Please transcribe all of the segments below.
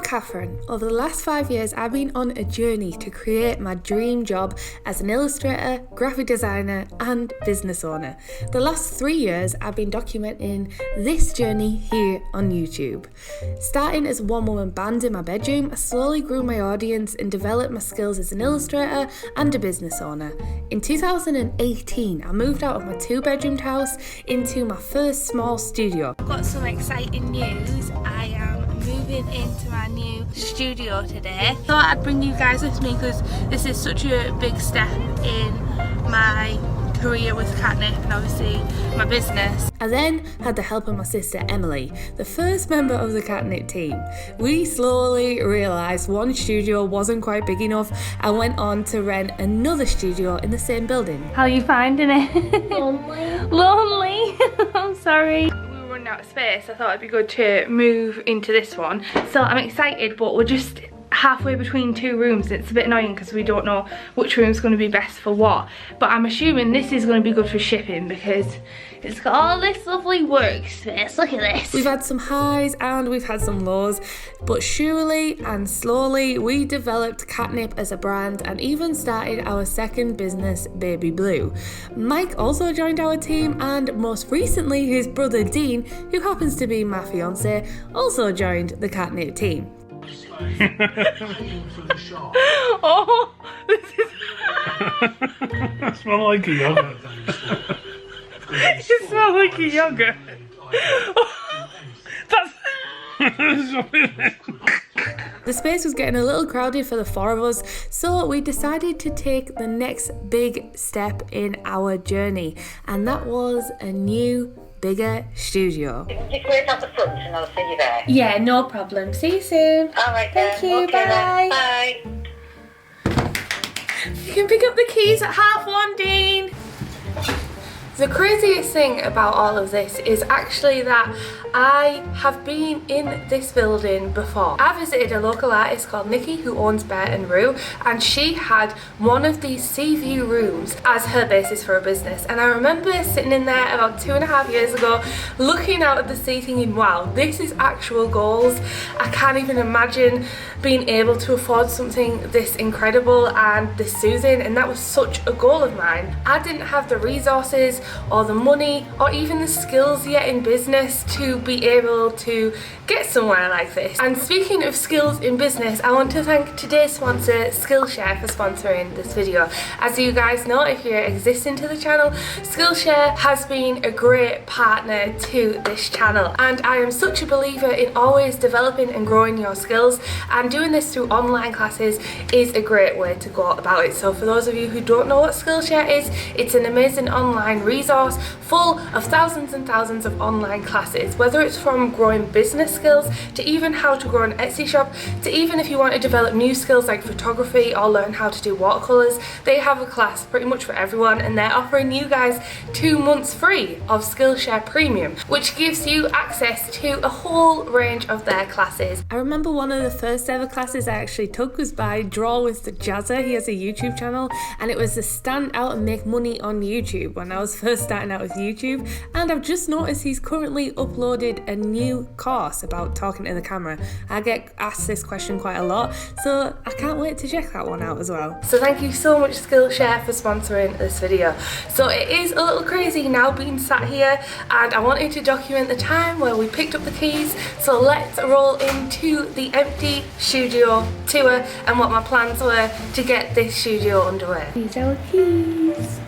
Catherine. Over the last 5 years, I've been on a journey to create my dream job as an illustrator, graphic designer, and business owner. The last 3 years, I've been documenting this journey here on YouTube. Starting as a one-woman band in my bedroom, I slowly grew my audience and developed my skills as an illustrator and a business owner. In 2018, I moved out of my 2-bedroomed house into my first small studio. I've got some exciting news. I am moving into my new studio today. Thought I'd bring you guys with me because this is such a big step in my career with Katnipp and obviously my business. I then had the help of my sister Emily, the first member of the Katnipp team. We slowly realised one studio wasn't quite big enough and went on to rent another studio in the same building. How are you finding it? Lonely. Lonely? I'm sorry. Out of space, I thought it'd be good to move into this one. So I'm excited, but we're just halfway between 2 rooms. It's a bit annoying because we don't know which room's going to be best for what, but I'm assuming this is going to be good for shipping because it's got all this lovely workspace. Look at this. We've had some highs and we've had some lows, but surely and slowly we developed Katnipp as a brand and even started our second business, BABYBLUU. Mike also joined our team, and most recently his brother Dean, who happens to be my fiance, also joined the Katnipp team. Oh, this is I smell like a yogurt. You smell like a yogurt. That's The space was getting a little crowded for the 4 of us, so we decided to take the next big step in our journey, and that was a new, bigger studio. Just wait at the front and I'll see you there. Yeah, no problem. See you soon. Alright Thank then. you, Okay, bye. Then. Bye. You can pick up the keys at 1:30, Dean. The craziest thing about all of this is actually that I have been in this building before. I visited a local artist called Nikki who owns Bear and Rue, and she had one of these sea view rooms as her basis for a business. And I remember sitting in there about 2.5 years ago looking out at the sea thinking, wow, this is actual goals. I can't even imagine being able to afford something this incredible and this soothing, and that was such a goal of mine. I didn't have the resources or the money or even the skills yet in business to be able to get somewhere like this. And speaking of skills in business, I want to thank today's sponsor Skillshare for sponsoring this video. As you guys know, if you're existing to the channel, Skillshare has been a great partner to this channel, and I am such a believer in always developing and growing your skills, and doing this through online classes is a great way to go about it. So for those of you who don't know what Skillshare is, it's an amazing online resource full of thousands and thousands of online classes, whether it's from growing business skills to even how to grow an Etsy shop, to even if you want to develop new skills like photography or learn how to do watercolors. They have a class pretty much for everyone, and they're offering you guys 2 months free of Skillshare Premium, which gives you access to a whole range of their classes. I remember one of the first ever classes I actually took was by Draw with the Jazzer. He has a YouTube channel, and it was to stand out and make money on YouTube when I was first starting out with YouTube. And I've just noticed he's currently uploaded a new course about talking to the camera. I get asked this question quite a lot, so I can't wait to check that one out as well. So thank you so much Skillshare for sponsoring this video. So it is a little crazy now being sat here, and I wanted to document the time where we picked up the keys. So let's roll into the empty studio tour and what my plans were to get this studio underway. These are our keys.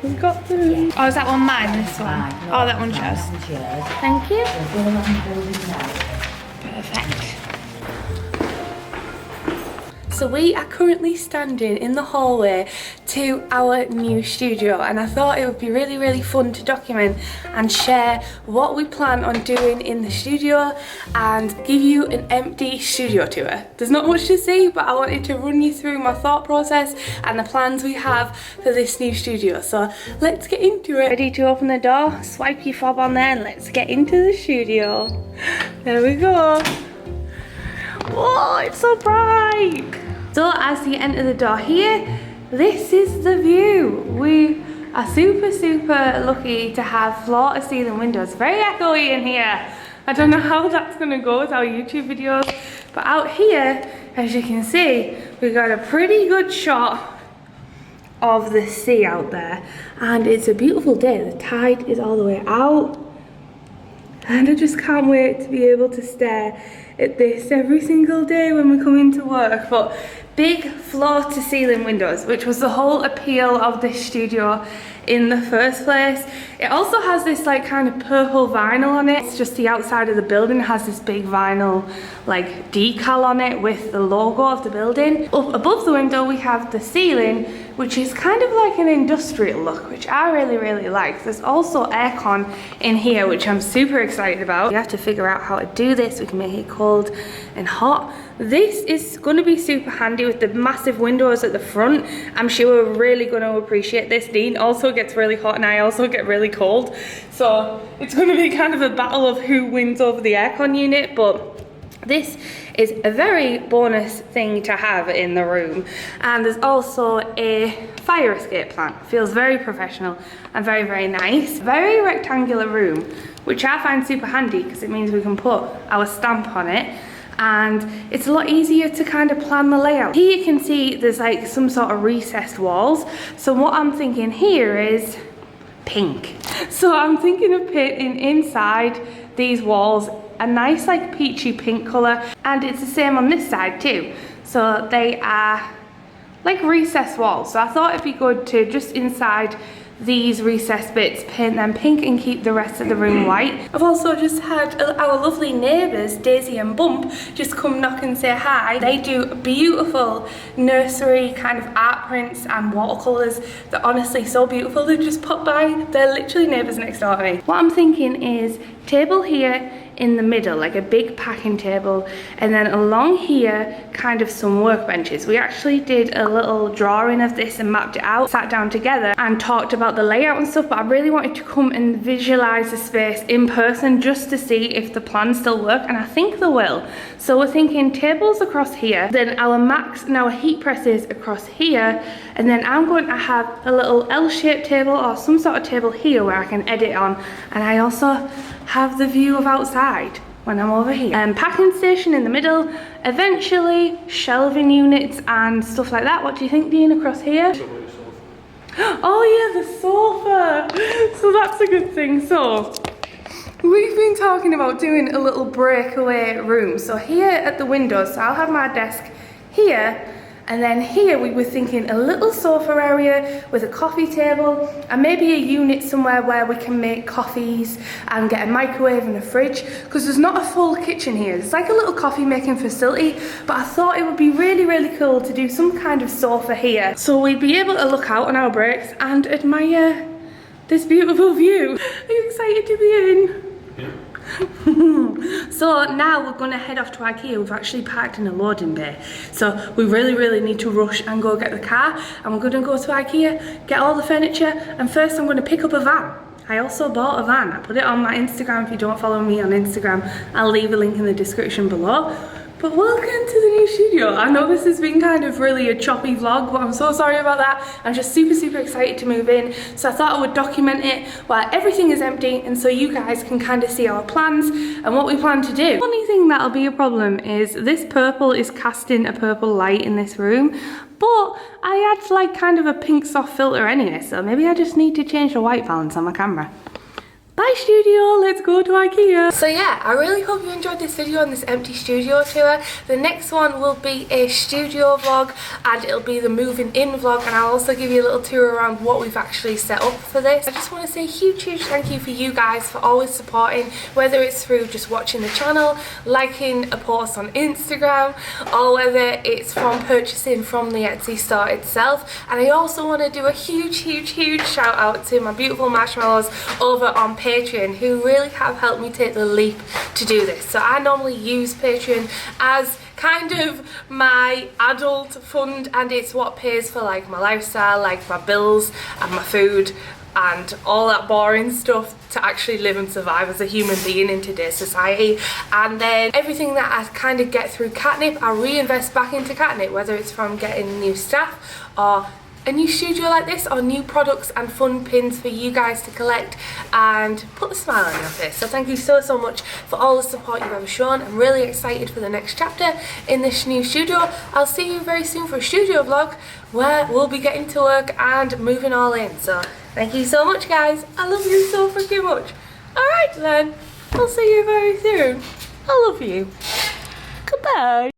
We got them. Oh, is that one mine, this one? Oh, that one's yours. Thank you. Perfect. So we are currently standing in the hallway to our new studio, and I thought it would be really fun to document and share what we plan on doing in the studio and give you an empty studio tour. There's not much to see, but I wanted to run you through my thought process and the plans we have for this new studio. So let's get into it. Ready to open the door? Swipe your fob on there and let's get into the studio. There we go. Whoa, it's so bright. So as you enter the door here, this is the view. We are super lucky to have floor to ceiling windows. Very echoey in here. I don't know how that's gonna go with our YouTube videos, but out here, as you can see, we got a pretty good shot of the sea out there, and it's a beautiful day. The tide is all the way out, and I just can't wait to be able to stare at this every single day when we come into work. But big floor to ceiling windows, which was the whole appeal of this studio in the first place. It also has this like kind of purple vinyl on it. It's just the outside of the building has this big vinyl like decal on it with the logo of the building. Up above the window we have the ceiling, which is kind of like an industrial look, which I really like. There's also aircon in here, which I'm super excited about. We have to figure out how to do this. We can make it cold and hot. This is going to be super handy with the massive windows at the front. I'm sure we're really going to appreciate this. Dean also gets really hot and I also get really cold. So it's going to be kind of a battle of who wins over the aircon unit, but this is a very bonus thing to have in the room. And there's also a fire escape plan. Feels very professional and very nice. Very rectangular room, which I find super handy because it means we can put our stamp on it, and it's a lot easier to kind of plan the layout. Here you can see there's like some sort of recessed walls. So what I'm thinking here is pink. So I'm thinking of painting inside these walls a nice like peachy pink colour, and it's the same on this side too. So they are like recessed walls. So I thought it'd be good to just inside these recessed bits paint them pink and keep the rest of the room white. I've also just had our lovely neighbours Daisy and Bump just come knock and say hi. They do beautiful nursery kind of art prints and watercolours. They're honestly so beautiful. They just popped by. They're literally neighbours next door to me. What I'm thinking is table here in the middle, like a big packing table, and then along here kind of some workbenches. We actually did a little drawing of this and mapped it out, sat down together and talked about the layout and stuff, but I really wanted to come and visualize the space in person just to see if the plans still work, and I think they will. So we're thinking tables across here, then our Macs and our heat presses across here, and then I'm going to have a little L-shaped table or some sort of table here where I can edit on, and I also have the view of outside when I'm over here. Packing station in the middle, eventually shelving units and stuff like that. What do you think, Dean, across here? Oh yeah, the sofa! So that's a good thing. So we've been talking about doing a little breakaway room. So here at the window, so I'll have my desk here, and then here we were thinking a little sofa area with a coffee table and maybe a unit somewhere where we can make coffees and get a microwave and a fridge, because there's not a full kitchen here. It's like a little coffee making facility, but I thought it would be really cool to do some kind of sofa here. So we'd be able to look out on our breaks and admire this beautiful view. Are you excited to be in? Yeah. So now we're going to head off to IKEA. We've actually parked in a loading bay, so we really need to rush and go get the car, and we're going to go to IKEA, get all the furniture, and first I'm going to pick up a van. I also bought a van. I put it on my Instagram. If you don't follow me on Instagram, I'll leave a link in the description below. But welcome to the new studio. I know this has been kind of really a choppy vlog, but I'm so sorry about that. I'm just super excited to move in. So I thought I would document it while everything is empty, and so you guys can kind of see our plans and what we plan to do. The only thing that'll be a problem is this purple is casting a purple light in this room, but I had like kind of a pink soft filter anyway, so maybe I just need to change the white balance on my camera. Bye studio, let's go to IKEA. So yeah, I really hope you enjoyed this video on this empty studio tour. The next one will be a studio vlog, and it'll be the moving in vlog, and I'll also give you a little tour around what we've actually set up for this. I just want to say a huge thank you for you guys for always supporting, whether it's through just watching the channel, liking a post on Instagram, or whether it's from purchasing from the Etsy store itself. And I also want to do a huge shout out to my beautiful marshmallows over on Patreon, who really have helped me take the leap to do this. So I normally use Patreon as kind of my adult fund, and it's what pays for like my lifestyle, like my bills and my food and all that boring stuff to actually live and survive as a human being in today's society. And then everything that I kind of get through Katnipp, I reinvest back into Katnipp, whether it's from getting new staff or a new studio like this, or new products and fun pins for you guys to collect and put a smile on your face. So thank you so much for all the support you've ever shown. I'm really excited for the next chapter in this new studio. I'll see you very soon for a studio vlog where we'll be getting to work and moving all in. So thank you so much, guys. I love you so freaking much. Alright then, I'll see you very soon. I love you. Goodbye.